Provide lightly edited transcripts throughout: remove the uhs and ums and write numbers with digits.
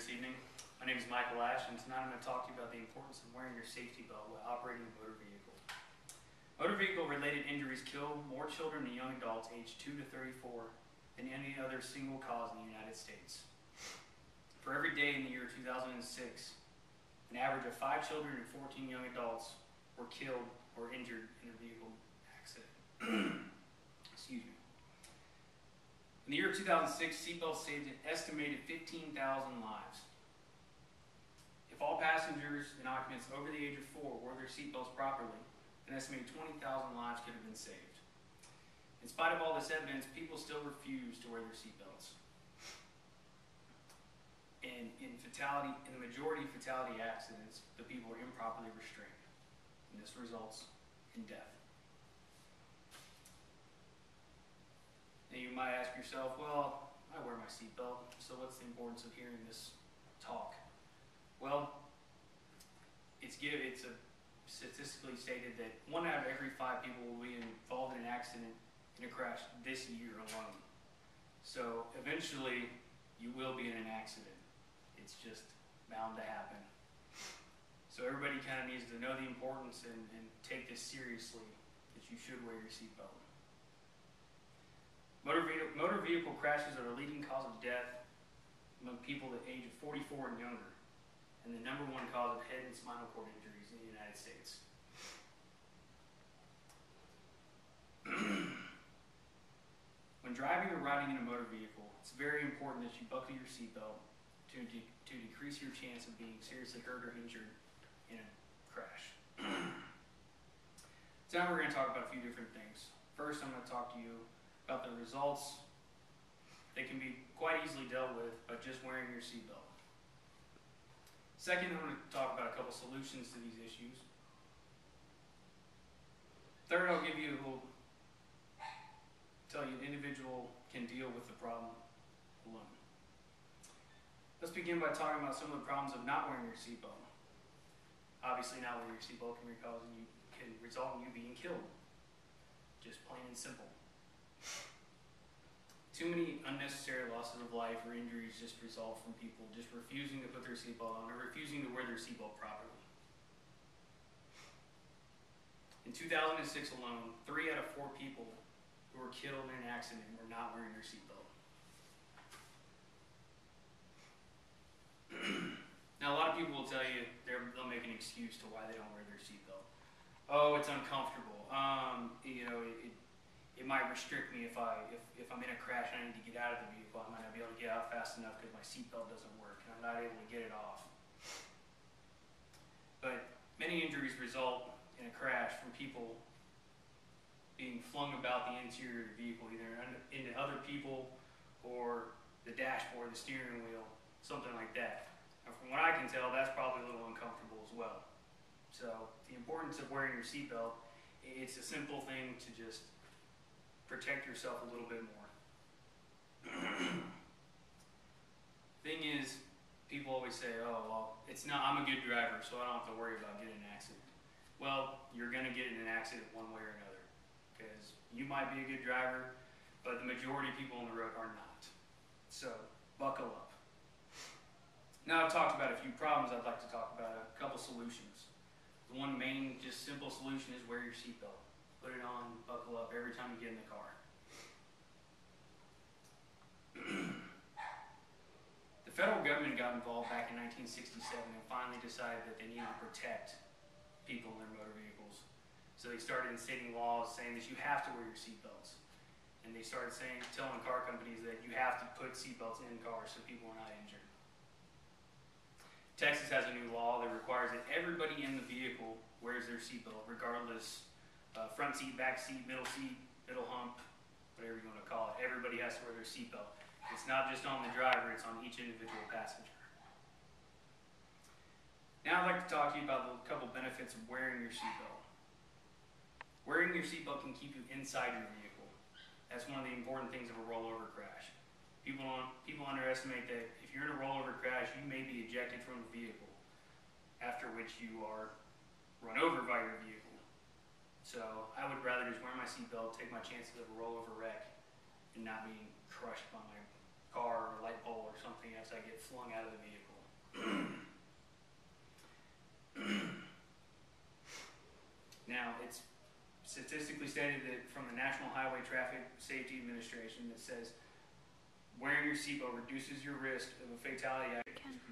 this evening. My name is Michael Ash, and tonight I'm going to talk to you about the importance of wearing your safety belt while operating a motor vehicle. Motor vehicle-related injuries kill more children and young adults aged 2 to 34 than any other single cause in the United States. For every day in the year 2006, an average of 5 children and 14 young adults were killed or injured in a vehicle accident. Excuse me. In the year 2006, seatbelts saved an estimated 15,000 lives. If all passengers and occupants over the age of 4 wore their seatbelts properly, an estimated 20,000 lives could have been saved. In spite of all this evidence, people still refuse to wear their seatbelts. And in the majority of fatality accidents, the people are improperly restrained, and this results in death. Now you might ask yourself, well, I wear my seatbelt, so what's the importance of hearing this talk? Well, it's statistically stated that 1 out of every 5 people will be involved in an accident, in a crash, this year alone. So eventually, you will be in an accident. It's just bound to happen. So everybody kind of needs to know the importance and take this seriously, that you should wear your seatbelt. Motor vehicle crashes are the leading cause of death among people at the age of 44 and younger, and the #1 cause of head and spinal cord injuries in the United States. When driving or riding in a motor vehicle, it's very important that you buckle your seatbelt to decrease your chance of being seriously hurt or injured in a crash. So now we're going to talk about a few different things. First, I'm going to talk to you about the results. They can be quite easily dealt with by just wearing your seatbelt. Second, I'm going to talk about a couple solutions to these issues. Third, I'll give you tell you an individual can deal with the problem alone. Let's begin by talking about some of the problems of not wearing your seatbelt. Obviously, not wearing your seatbelt can result in you being killed. Just plain and simple. Too many unnecessary losses of life or injuries just result from people just refusing to put their seatbelt on or refusing to wear their seatbelt properly. In 2006 alone, 3 out of 4 people who were killed in an accident were not wearing their seatbelt. Now, a lot of people will tell you, they'll make an excuse to why they don't wear their seatbelt. Oh, it's uncomfortable. It might restrict me if I'm in a crash and I need to get out of the vehicle. I might not be able to get out fast enough because my seatbelt doesn't work and I'm not able to get it off. But many injuries result in a crash from people being flung about the interior of the vehicle, either into other people or the dashboard, the steering wheel, something like that. And from what I can tell, that's probably a little uncomfortable as well. So the importance of wearing your seatbelt, it's a simple thing to just protect yourself a little bit more. Thing is, people always say, oh, well, I'm a good driver, so I don't have to worry about getting in an accident. Well, you're going to get in an accident one way or another, because you might be a good driver, but the majority of people on the road are not. So, buckle up. Now I've talked about a few problems, I'd like to talk about a couple solutions. The one main, just simple solution is wear your seatbelt. Put it on, buckle up every time you get in the car. The federal government got involved back in 1967 and finally decided that they needed to protect people in their motor vehicles. So they started instating laws saying that you have to wear your seatbelts. And they started telling car companies that you have to put seatbelts in cars so people are not injured. Texas has a new law that requires that everybody in the vehicle wears their seatbelt, regardless front seat, back seat, middle hump, whatever you want to call it. Everybody has to wear their seatbelt. It's not just on the driver, it's on each individual passenger. Now I'd like to talk to you about a couple benefits of wearing your seatbelt. Wearing your seatbelt can keep you inside your vehicle. That's one of the important things of a rollover crash. People underestimate that if you're in a rollover crash, you may be ejected from the vehicle, after which you are run over by your vehicle. So I would rather just wear my seatbelt, take my chances of a rollover wreck, and not being crushed by my car or light pole or something as I get flung out of the vehicle. statistically stated that from the National Highway Traffic Safety Administration that says wearing your seatbelt reduces your risk of a fatality accident.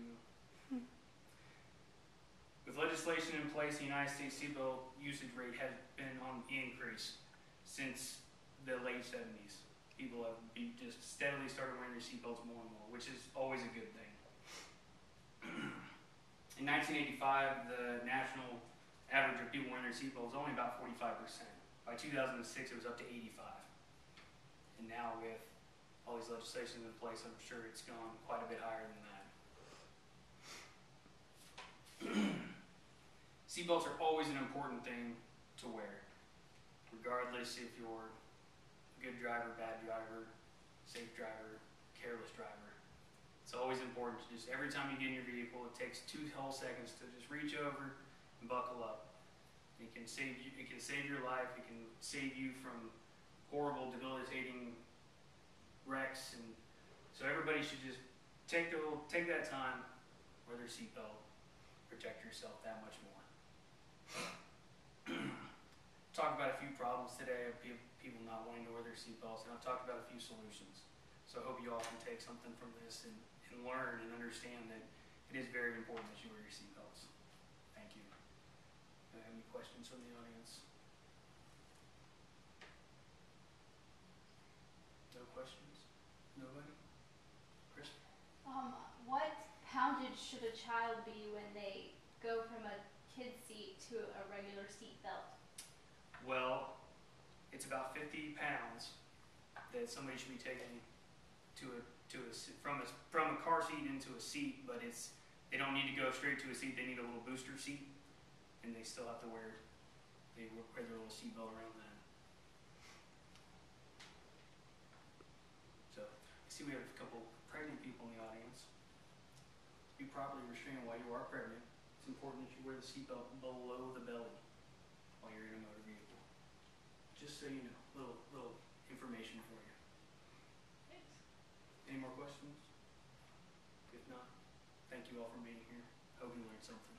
With legislation in place, the United States seatbelt usage rate has been on the increase since the late 70s. People have just steadily started wearing their seatbelts more and more, which is always a good thing. In 1985, the national average of people wearing their seatbelts was only about 45%. By 2006, it was up to 85. And now with all these legislations in place, I'm sure it's gone quite a bit higher than that. Seatbelts are always an important thing to wear, regardless if you're a good driver, bad driver, safe driver, careless driver. It's always important to just, every time you get in your vehicle, it takes 2 whole seconds to just reach over and buckle up. It can save you, it can save your life, it can save you from horrible, debilitating wrecks, and so everybody should just take that time, wear their seatbelt, protect yourself that much more. Talked about a few problems today of people not wanting to wear their seatbelts, and I've talked about a few solutions. So I hope you all can take something from this and learn and understand that it is very important that you wear your seatbelts. Thank you. Do I have any questions from the audience? No questions? Nobody? Chris? What poundage should a child be when they go from a kid's seat to a regular seat belt? Well, it's about 50 pounds that somebody should be taking from a car seat into a seat, but they don't need to go straight to a seat. They need a little booster seat, and they still have to wear their little seat belt around that. So I see we have a couple pregnant people in the audience. To be properly restrained while you are pregnant, it's important that you wear the seat belt below the belly while you're in a motor vehicle. Just so you know, little information for you. Thanks. Any more questions? If not, thank you all for being here. Hope you learned something.